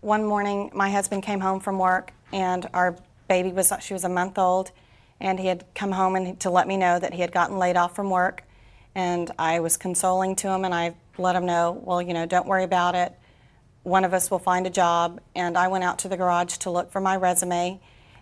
one morning, my husband came home from work, and our baby she was a month old, and he had come home to let me know that he had gotten laid off from work. And I was consoling to him, and I let him know, well, you know, don't worry about it. One of us will find a job. And I went out to the garage to look for my resume.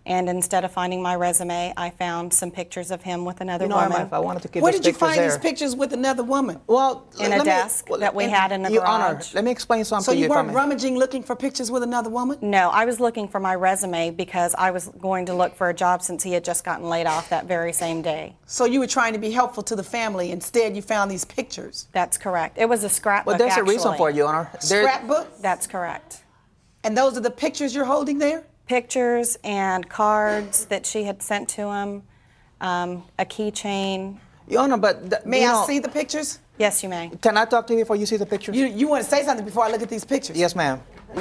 And instead of finding my resume, I found some pictures of him with another woman. If I wanted to keep Where those did you pictures find there. these pictures with another woman? Well, In a desk that we had in the Your Honor, garage. let me explain something So to you if I weren't may. rummaging looking for pictures with another woman? No, I was looking for my resume because I was going to look for a job since he had just gotten laid off that very same day. So you were trying to be helpful to the family. Instead, you found these pictures. That's correct. It was a scrapbook, Well, there's actually. a reason for it, Your Honor. Scrapbook? That's correct. And those are the pictures you're holding there? Pictures and cards that she had sent to him, a keychain. Your Honor, but... May I see the pictures? Yes, you may. Can I talk to you before you see the pictures? You want to say something before I look at these pictures? Yes, ma'am.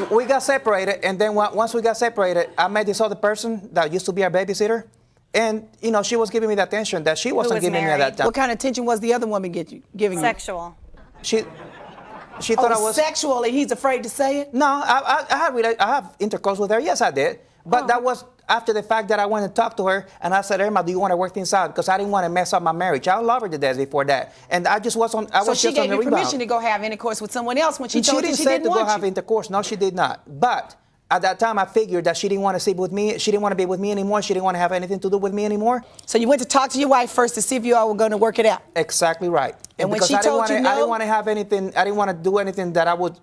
We got separated, and then once we got separated, I met this other person that used to be our babysitter. And, you know, she was giving me the attention that she wasn't giving me at that time. What kind of attention was the other woman giving you? Sexual. She thought I was... sexual, and he's afraid to say it? No, I have intercourse with her. Yes, I did. But that was after the fact that I went and talked to her, and I said, Irma, do you want to work things out? Because I didn't want to mess up my marriage. I loved her to death before that. And I just was on, I was So she just on gave the you rebound. permission to go have intercourse with someone else when she And told you she say didn't to go want have you? intercourse. No, she did not. But at that time, I figured that she didn't want to sleep with me. She didn't want to be with me anymore. She didn't want to have anything to do with me anymore. So you went to talk to your wife first to see if you all were going to work it out? Exactly right. And when because she told you no? I didn't want to have anything. I didn't want to do anything that I would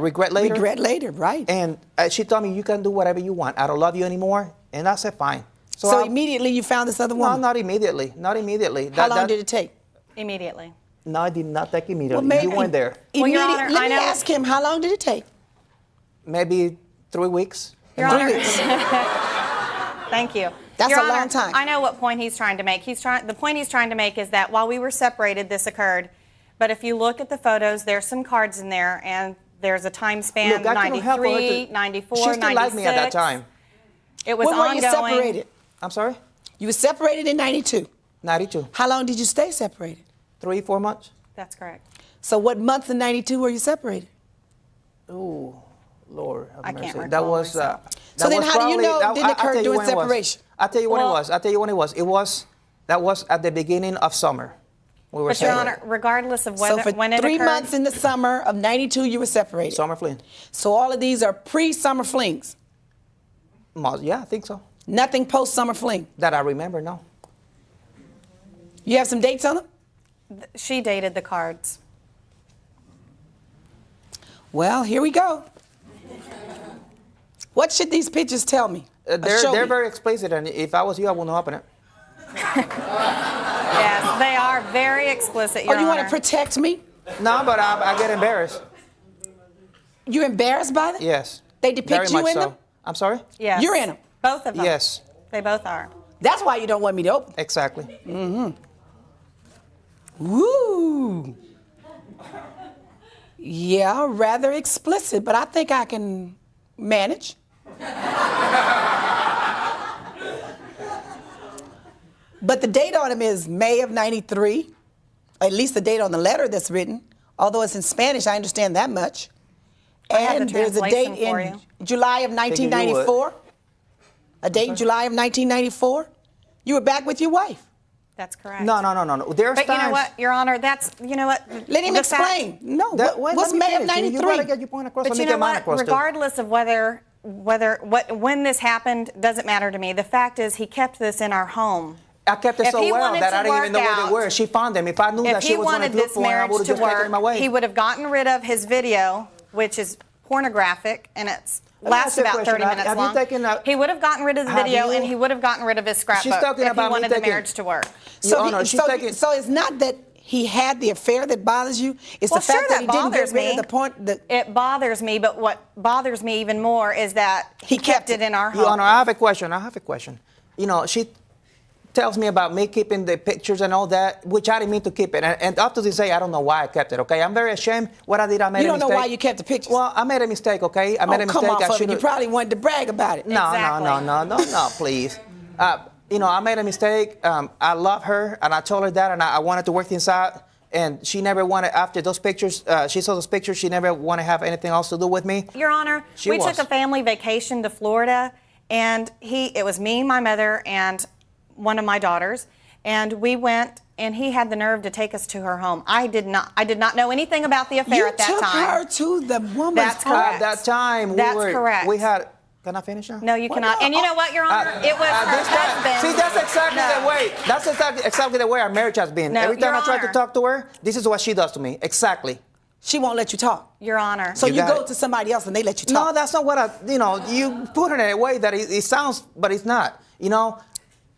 regret later. Regret later, right. And she told me, you can do whatever you want. I don't love you anymore. And I said, fine. So immediately you found this other woman? No, not immediately. Not immediately. How long did it take? Immediately. No, it did not take immediately. Well, You weren't there. Well, Your Honor, Let I me know- ask him, how long did it take? Maybe 3 weeks. Your Honor. Thank you. That's Your a Honor, long time. I know what point he's trying to make. The point he's trying to make is that while we were separated, this occurred. But if you look at the photos, there's some cards in there, and there's a time span, Look, I couldn't help her 93, 94, She still 96. liked me at that time. It was When were ongoing. you separated? I'm sorry? You were separated in 92. 92. How long did you stay separated? 3, 4 months. That's correct. So what month in 92 were you separated? Ooh, Lord have I can't mercy. recall That was... myself. So then how do you know it didn't I'll occur tell you during when it was. separation? I'll tell you when it Well- was. I'll tell you when it was. That was at the beginning of summer. We were But Your separated. Honor, regardless of So whether for when it 3 occurred, months in the summer of 92, you were separated. Summer fling. So all of these are pre-summer flings. Yeah, I think so. Nothing post-summer fling. That I remember, no. You have some dates on them? she dated the cards. Well, here we go. What should these pictures tell me? They're very explicit, and if I was you, I wouldn't open it. Yes, they are very explicit, Your Oh, you want Honor. to protect me? No, but I get embarrassed. You're embarrassed by them? Yes. They depict Very you much in so. them? I'm sorry? Yes. You're in them? Both of them. Yes. They both are. That's why you don't want me to open. Exactly. Woo! Yeah, rather explicit, but I think I can manage. But the date on them is May of '93, at least the date on the letter that's written. Although it's in Spanish, I understand that much. I have And the there's a date translation for in you. July of 1994. A date in July of 1994. You were back with your wife. That's correct. No. There's But times. you know what, Your Honor, that's, you know what? Let him the fact- explain. No, That- what's let me May of finish. You '93? gotta get your point across. But Let you me know get mine what? across, too. Regardless of when this happened, doesn't matter to me. The fact is, he kept this in our home. I kept it If so he well wanted that to I didn't even know work where they out- were. She found them. If I knew If that she he was going wanted to look this for them, I marriage would have to just taken work, them away. he would have gotten rid of his video, which is pornographic, and it's Let me lasts ask you a about question. 30 minutes Have you long. taken a- He would have gotten rid of the Have video, you- and he would have gotten rid of his scrapbook She's talking if about he me wanted the taking- marriage to work. Your Honor, she's taking- So it's not that he had the affair that bothers you. It's Well, the fact sure, that he didn't get bothers rid me. of the point. It bothers me, but what bothers me even more is that he kept it in our home. Your Honor, I have a question. You know, she tells me about me keeping the pictures and all that, which I didn't mean to keep it. And up to this day, I don't know why I kept it, okay? I'm very ashamed. What I did, I made a You mistake. don't know why you kept the pictures. Well, I made a mistake, okay? I made a mistake. Come off I of it. should've- You probably wanted to brag about it. No, Exactly. no, please. You know, I made a mistake. I love her, and I told her that, and I wanted to work things out. and she never wanted, after those pictures, she saw those pictures, she never wanted to have anything else to do with me. Your Honor, we was. took a family vacation to Florida, and it was me, my mother, and one of my daughters, and we went, and he had the nerve to take us to her home. I did not know anything about the affair at that You took time. her to the woman's That's home. correct. At that time, That's we correct. we had, can I finish now? No, you cannot. And you know what, Your Honor? It was her This time- husband. See, that's exactly No. the way. That's exactly the way our marriage has been. No, Every time Your I try to Honor. talk to her, this is what she does to me. Exactly. She won't let you talk. Your Honor. So You you got go it. to somebody else and they let you No, talk. that's not what you put it in a way that it sounds, but it's not.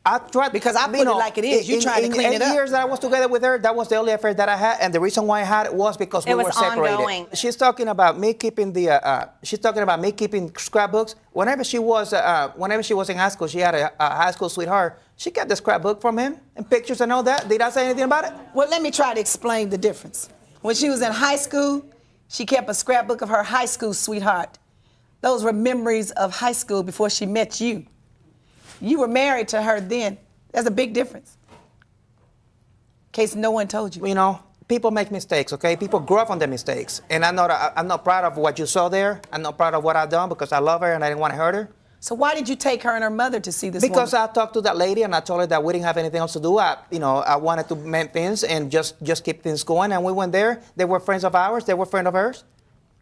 I tried. Because I put it like it is. You tried to clean it up. In 8 years that I was together with her, that was the only affair that I had, and the reason why I had it was because we It was were separated. ongoing. She's talking about me keeping scrapbooks. Whenever she was in high school, she had a high school sweetheart. She kept the scrapbook from him and pictures and all that. Did I say anything about it? Well, let me try to explain the difference. When she was in high school, she kept a scrapbook of her high school sweetheart. Those were memories of high school before she met you. You were married to her then. There's a big difference. In case no one told you. People make mistakes, okay? People grow up on their mistakes. And I'm not proud of what you saw there. I'm not proud of what I've done because I love her and I didn't want to hurt her. So why did you take her and her mother to see this Because woman? I talked to that lady and I told her that we didn't have anything else to do. I wanted to mend things and just keep things going. And we went there. They were friends of ours. They were friends of hers.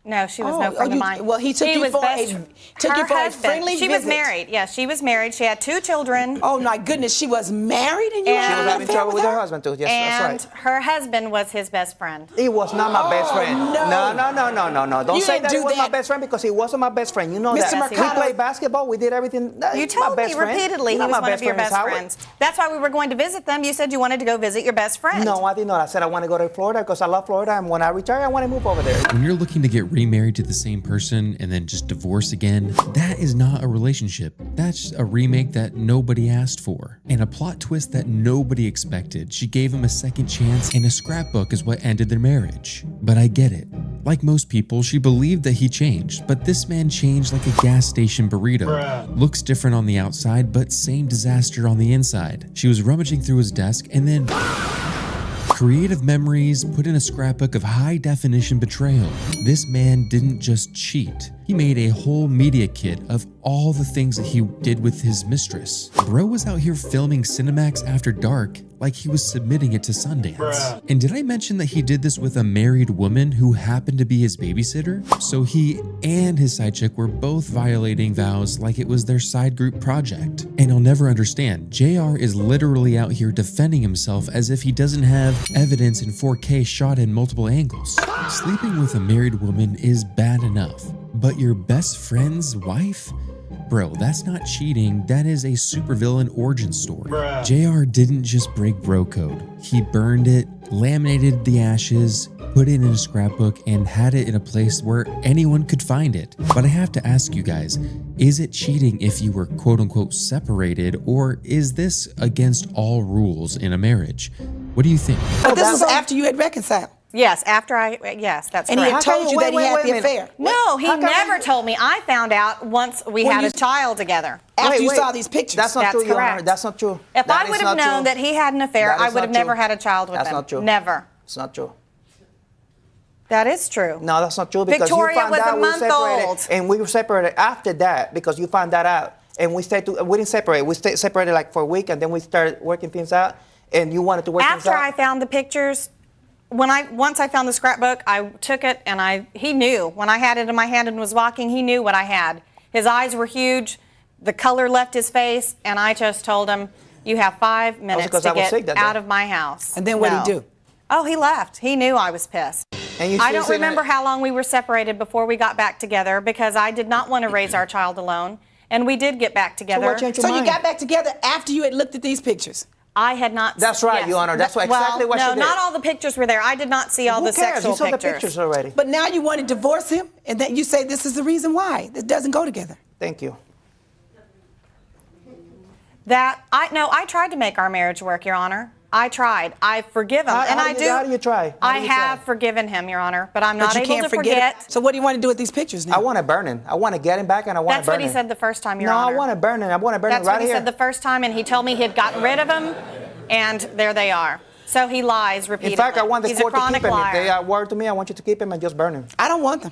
No, she was no friend of mine. Well, he took you was for best- took you her for a husband. friendly She was visit. married. Yes, she was married. She had 2 children. Oh my goodness, she was married and you And- She had was an having affair trouble with her her? husband too. Yes, And that's right. her husband was his best friend. He was not my best friend. no. No. Don't You say didn't that he do was my that. best friend because he wasn't my best friend. You know Mr. that. Mercado- We played basketball. We did everything. You He's my told me best friend. repeatedly he Not was my one of your friend, best Miss Howard. friends. That's why we were going to visit them. You said you wanted to go visit your best friend. No, I did not. I said I want to go to Florida because I love Florida, and when I retire, I want to move over there. When you're looking to get remarried to the same person and then just divorce again, that is not a relationship. That's a remake that nobody asked for. And a plot twist that nobody expected. She gave him a second chance, and a scrapbook is what ended their marriage. But I get it. Like most people, she believed that he changed, but this man changed like a gas station burrito. Looks different on the outside, but same disaster on the inside. She was rummaging through his desk and then creative memories put in a scrapbook of high-definition betrayal. This man didn't just cheat. He made a whole media kit of all the things that he did with his mistress. Bro was out here filming Cinemax After Dark like he was submitting it to Sundance. And did I mention that he did this with a married woman who happened to be his babysitter? So he and his side chick were both violating vows like it was their side group project. And I'll never understand, JR is literally out here defending himself as if he doesn't have evidence in 4K shot in multiple angles. Sleeping with a married woman is bad enough, but your best friend's wife? Bro, that's not cheating, that is a supervillain origin story. JR didn't just break bro code. He burned it, laminated the ashes, put it in a scrapbook, and had it in a place where anyone could find it. But I have to ask you guys, is it cheating if you were quote unquote separated, or is this against all rules in a marriage? What do you think? But this was after you had reconciled. Yes, yes, that's And he correct. had told you that he had the affair. No, he How come never you- told me. I found out once we When had you- a child together. After you Wait. saw these pictures. That's not That's true, Your Honor. correct. That's not true. If That I is would have not known true. that he had an affair, That I is would not have never true. had a child with That's him. not true. Never. It's not true. That is true. No, that's not true because Victoria you found was a out we month separated, old. and we were separated after that because you found that out, and we didn't separate. We stayed separated like for a week, and then we started working things out, and you wanted to work things After out. I found the pictures, once I found the scrapbook, I took it and he knew. When I had it in my hand and was walking, he knew what I had. His eyes were huge, the color left his face, and I just told him, "You have 5 minutes because to I was sick get that day. out of my house." And then what'd he do? Oh, he left. He knew I was pissed. And you I still don't sitting remember there- how long we were separated before we got back together because I did not want to raise our child alone, and we did get back together. what changed your So you mind? got back together after you had looked at these pictures. I had not. That's right, Your Honor. That's exactly what no, she did. not all the pictures were there. I did not see all Who the cares? sexual You saw pictures. the pictures already. But now you want to divorce him, and then you say this is the reason why. This doesn't go together. Thank you. I tried to make our marriage work, Your Honor. I tried. I forgive him, and I do. How do you try? I have forgiven him, Your Honor, but I'm not But you able can't to forget it. So what do you want to do with these pictures now? I want to burn him. I want to get him back, and I want That's to burn what him. he said the first time, Your No, Honor. I want to burn him. I want to burn That's him right what he here. said the first time, and he told me he had gotten rid of him, and there they are. So he lies repeatedly. In fact, I want the He's a court to keep chronic him. liar. If they award to me, I want you to keep him and just burn him. I don't want them.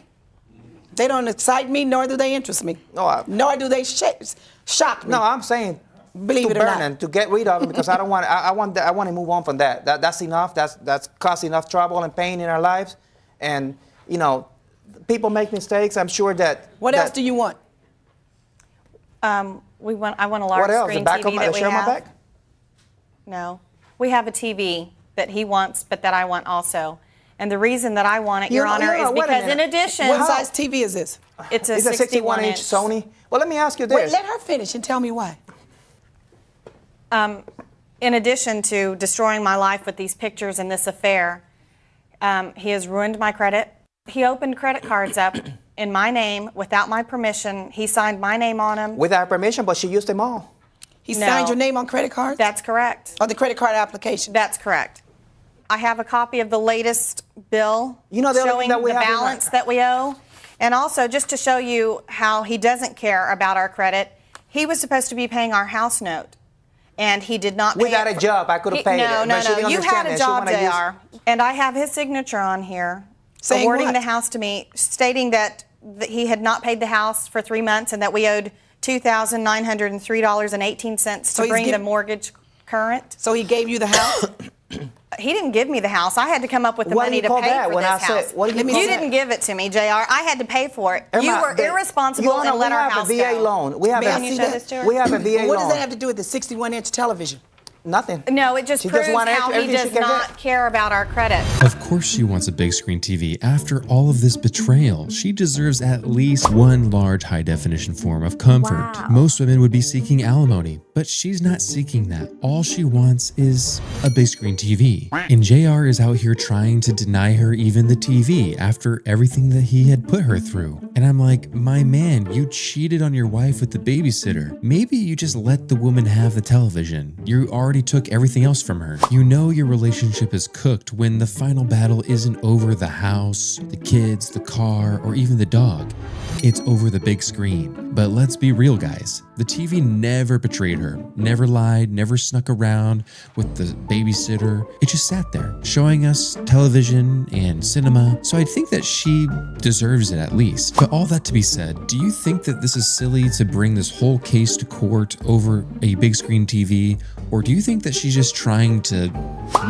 They don't excite me, nor do they interest me. No, nor do they shock me. No, I'm saying Believe to it or burn not. him, to get rid of him, because I don't want. I want to move on from that. That's enough. That's caused enough trouble and pain in our lives, and you know, people make mistakes. I'm sure that. What else do you want? I want a large What else? The screen back TV of my, that the we share of my have. back? No, we have a TV that he wants, but that I want also. And the reason that I want it, Your Honor, is wait a because in minute. addition, What size TV is this? it's a It's a 61-inch 61-inch Sony. Well, let me ask you this. Wait, let her finish and tell me why. In addition to destroying my life with these pictures and this affair, he has ruined my credit. He opened credit cards up in my name without my permission. He signed my name on them. Without permission, but she used them all. He No. signed your name on credit cards? That's correct. On the credit card application? That's correct. I have a copy of the latest bill You know, the other thing showing that we the have in our- balance that we owe. And also, just to show you how he doesn't care about our credit, he was supposed to be paying our house note. And he did not pay Without it a job, I could have paid no, it. No, but she no, didn't you had understand a that. She job, wanna use- JR. And I have his signature on here, Saying awarding what? the house to me, stating that he had not paid the house for 3 months and that we owed $2,903.18 So to he's bring the giv- mortgage current. So he gave you the house? He didn't give me the house. I had to come up with the What do money you to call pay that? for When this I said- house. what do you call You that? didn't give it to me, JR. I had to pay for it. You Irma, were irresponsible Your Honor, and let we our have house a VA go. loan. We have May I a, see that? We have a VA Well, what does loan. that have to do with the 61-inch television? Nothing. No, it just She proves wanted how he everything she does can not get. care about our credit. Of course she wants a big screen TV. After all of this betrayal, she deserves at least one large high-definition form of comfort. Most women would be seeking alimony, but she's not seeking that. All she wants is a big screen TV. And JR is out here trying to deny her even the TV after everything that he had put her through. And I'm like, my man, you cheated on your wife with the babysitter. Maybe you just let the woman have the television. You already took everything else from her. You know your relationship is cooked when the final battle isn't over the house, the kids, the car, or even the dog. It's over the big screen. But let's be real, guys. The TV never betrayed her, never lied, never snuck around with the babysitter. It just sat there, showing us television and cinema. So I think that she deserves it at least. But all that to be said, do you think that this is silly to bring this whole case to court over a big screen TV? Or do you think that she's just trying to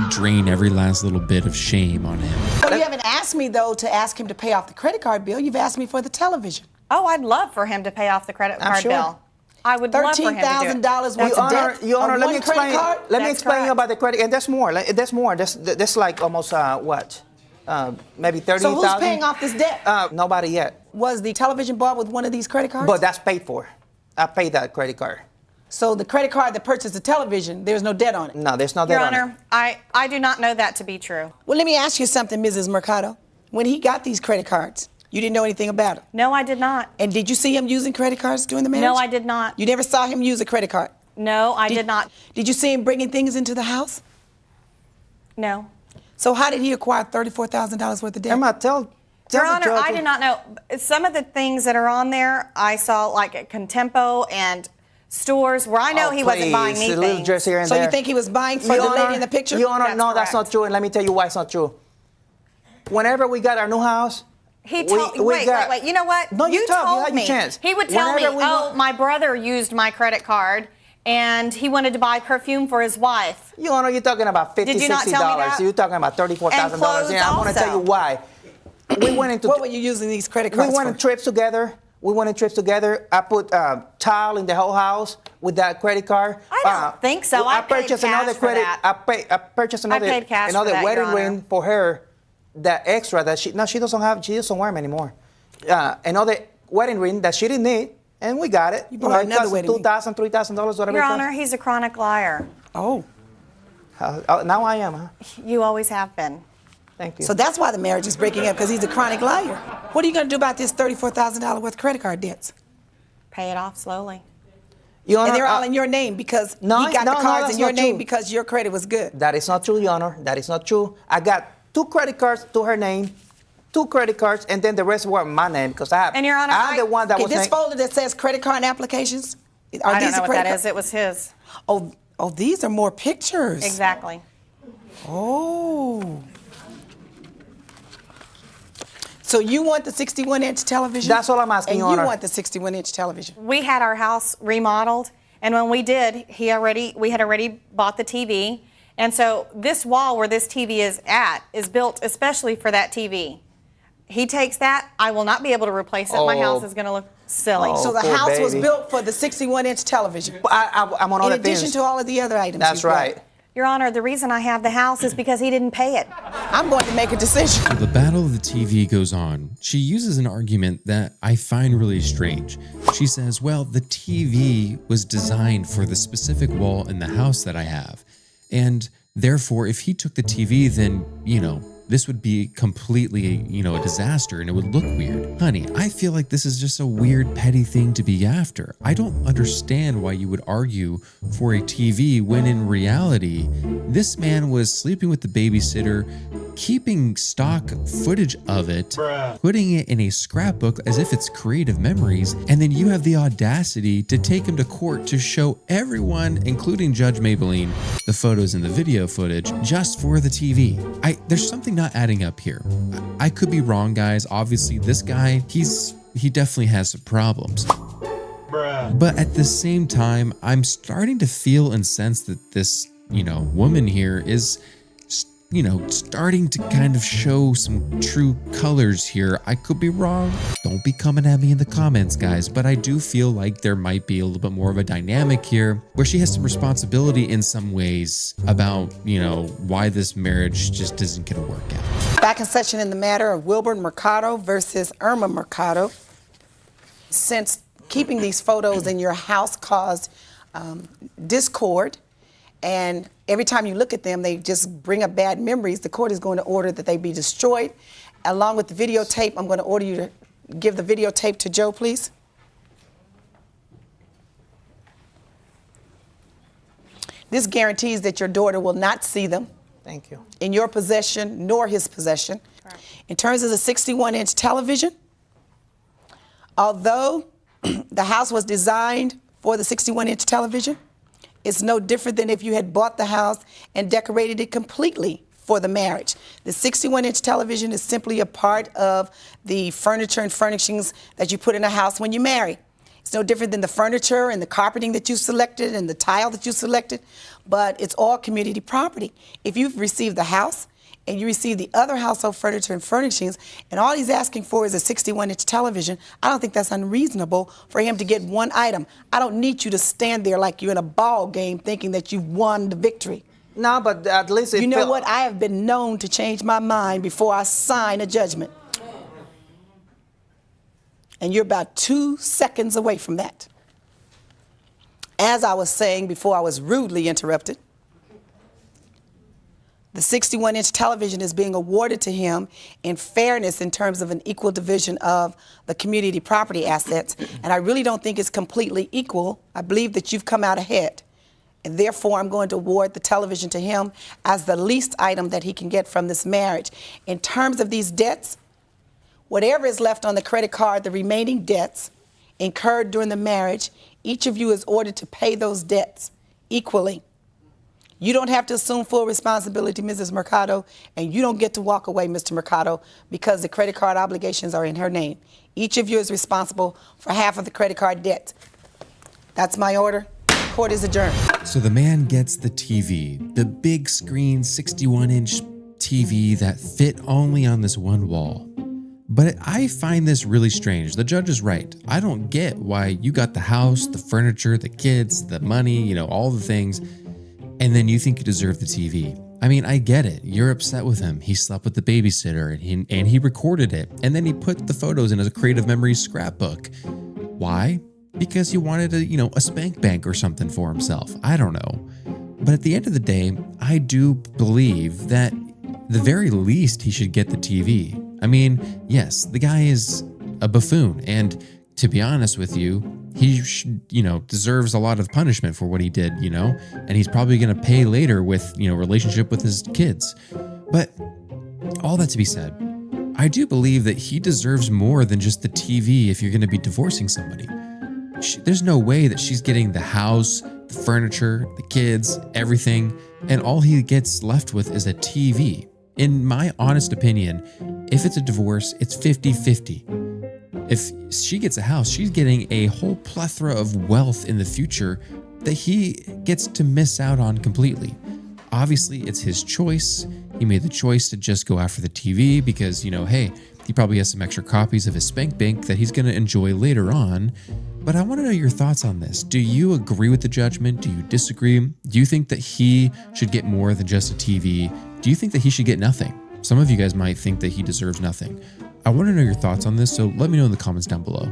drain every last little bit of shame on him? Well, you haven't asked me, though, to ask him to pay off the credit card bill. You've asked me for the television. Oh, I'd love for him to pay off the credit I'm card sure. bill. I would love for him to do it. $13,000 worth Your of Honor, debt Your Honor, on let me one credit explain. card? Let me That's explain correct. about the credit. And there's more. There's more. There's like almost what? Maybe 30,000. So who's paying off this debt? Nobody yet. Was the television bought with one of these credit cards? But that's paid for. I paid that credit card. So the credit card that purchased the television, there's no debt on it. No, there's no Your debt on it. Honor, I do not know that to be true. Well, let me ask you something, Mrs. Mercado. When he got these credit cards, you didn't know anything about it. No, I did not. And did you see him using credit cards during the marriage? No, I did not. You never saw him use a credit card? No, I did not. Did you see him bringing things into the house? No. So how did he acquire $34,000 worth of debt? Emma, tell Your the Honor, judge I who- did not know. Some of the things that are on there, I saw like at Contempo and stores where I know Oh, he wasn't buying please, me a little things. dress here and So there. you think he was buying for Your the lady Honor, in the picture? Your Honor, That's no, that's correct. not true. And let me tell you why it's not true. Whenever we got our new house, He told wait. You know what? No, you talk. You told had me. your chance. He would tell Whenever me, we "Oh, want- my brother used my credit card, and he wanted to buy perfume for his wife." Your Honor, you're talking about $50, Did you not $60. tell me that? You're talking about $34,000. clothes And I'm going to tell also. you why. We went into What were you using these credit we cards went for? on trips together. I put tile in the whole house with that credit card. I don't think so. I paid purchased cash another for credit. that. I purchased another paid cash for another that, Your wedding Honor. ring for her. That extra that she doesn't have. She doesn't wear them anymore. Another wedding ring that she didn't need, and we got it. You bought her it another cost wedding ring. $2,000, $3,000, whatever. Your it cost. Honor, he's a chronic liar. Oh. Now I am, huh? You always have been. Thank you. So that's why the marriage is breaking up, because he's a chronic liar. What are you going to do about this $34,000 worth of credit card debts? Pay it off slowly. Your Honor, And they're all in your name because no, he got no, the no, cards that's in your not name true. because your credit was good. That is not true, Your Honor. That is not true. I got 2 credit cards to her name, 2 credit cards, and then the rest were my name because I have. And Your Honor, I'm the one that Okay, was. this folder that says credit card applications, are I don't these know the what credit that card- is. It was his. Oh, these are more pictures. Exactly. Oh. So you want the 61-inch television? That's all I'm asking, And Your you Honor. want the 61-inch television? We had our house remodeled, and when we did, we had already bought the TV. And so this wall where this TV is at is built especially for that TV. He takes that, I will not be able to replace it. My Oh. house is going to look silly. Oh. So the poor house was baby. built for the 61-inch television. I'm on In other addition things. to all of the other items. That's you've got. right. Your Honor, the reason I have the house is because he didn't pay it. I'm going to make a decision. The battle of the TV goes on. She uses an argument that I find really strange. She says, well, the TV was designed for the specific wall in the house that I have. And therefore, if he took the TV, then, this would be completely, a disaster and it would look weird. Honey, I feel like this is just a weird, petty thing to be after. I don't understand why you would argue for a TV when in reality, this man was sleeping with the babysitter, keeping stock footage of it, putting it in a scrapbook as if it's creative memories, and then you have the audacity to take him to court to show everyone, including Judge Maybelline, the photos and the video footage just for the TV. There's something not adding up here. I could be wrong, guys. Obviously, this guy, he definitely has some problems. But at the same time, I'm starting to feel and sense that this, woman here is, starting to kind of show some true colors here. I could be wrong. Don't be coming at me in the comments, guys, but I do feel like there might be a little bit more of a dynamic here where she has some responsibility in some ways about, why this marriage just isn't going to work out. Back in session in the matter of Wilbur Mercado versus Irma Mercado. Since keeping these photos in your house caused discord, and every time you look at them, they just bring up bad memories, the court is going to order that they be destroyed. Along with the videotape, I'm going to order you to give the videotape to Joe, please. This guarantees that your daughter will not see them. Thank you. In your possession nor his possession. Right. In terms of the 61-inch television, although the house was designed for the 61-inch television, it's no different than if you had bought the house and decorated it completely for the marriage. The 61-inch television is simply a part of the furniture and furnishings that you put in a house when you marry. It's no different than the furniture and the carpeting that you selected and the tile that you selected, but it's all community property. If you've received the house and you receive the other household furniture and furnishings, and all he's asking for is a 61-inch television, I don't think that's unreasonable for him to get one item. I don't need you to stand there like you're in a ball game thinking that you've won the victory. No, but at least You know what? I have been known to change my mind before I sign a judgment. And you're about 2 seconds away from that. As I was saying before I was rudely interrupted, the 61-inch television is being awarded to him in fairness in terms of an equal division of the community property assets. And I really don't think it's completely equal. I believe that you've come out ahead. And therefore, I'm going to award the television to him as the least item that he can get from this marriage. In terms of these debts, whatever is left on the credit card, the remaining debts incurred during the marriage, each of you is ordered to pay those debts equally. You don't have to assume full responsibility, Mrs. Mercado, and you don't get to walk away, Mr. Mercado, because the credit card obligations are in her name. Each of you is responsible for half of the credit card debt. That's my order. Court is adjourned. So the man gets the TV, the big screen 61-inch TV that fit only on this one wall. But I find this really strange. The judge is right. I don't get why you got the house, the furniture, the kids, the money, all the things, and then you think you deserve the TV. I mean, I get it. You're upset with him. He slept with the babysitter and he recorded it. And then he put the photos in as a creative memories scrapbook. Why? Because he wanted a spank bank or something for himself. I don't know. But at the end of the day, I do believe that the very least he should get the TV. I mean, yes, the guy is a buffoon. And to be honest with you, he deserves a lot of punishment for what he did, and he's probably going to pay later with, relationship with his kids. But all that to be said, I do believe that he deserves more than just the TV if you're going to be divorcing somebody. There's no way that she's getting the house, the furniture, the kids, everything, and all he gets left with is a TV. In my honest opinion, if it's a divorce, it's 50-50. If she gets a house, she's getting a whole plethora of wealth in the future that he gets to miss out on completely. Obviously, it's his choice. He made the choice to just go after the TV because, hey, he probably has some extra copies of his spank bank that he's going to enjoy later on. But I want to know your thoughts on this. Do you agree with the judgment? Do you disagree? Do you think that he should get more than just a TV? Do you think that he should get nothing? Some of you guys might think that he deserves nothing. I want to know your thoughts on this, so let me know in the comments down below.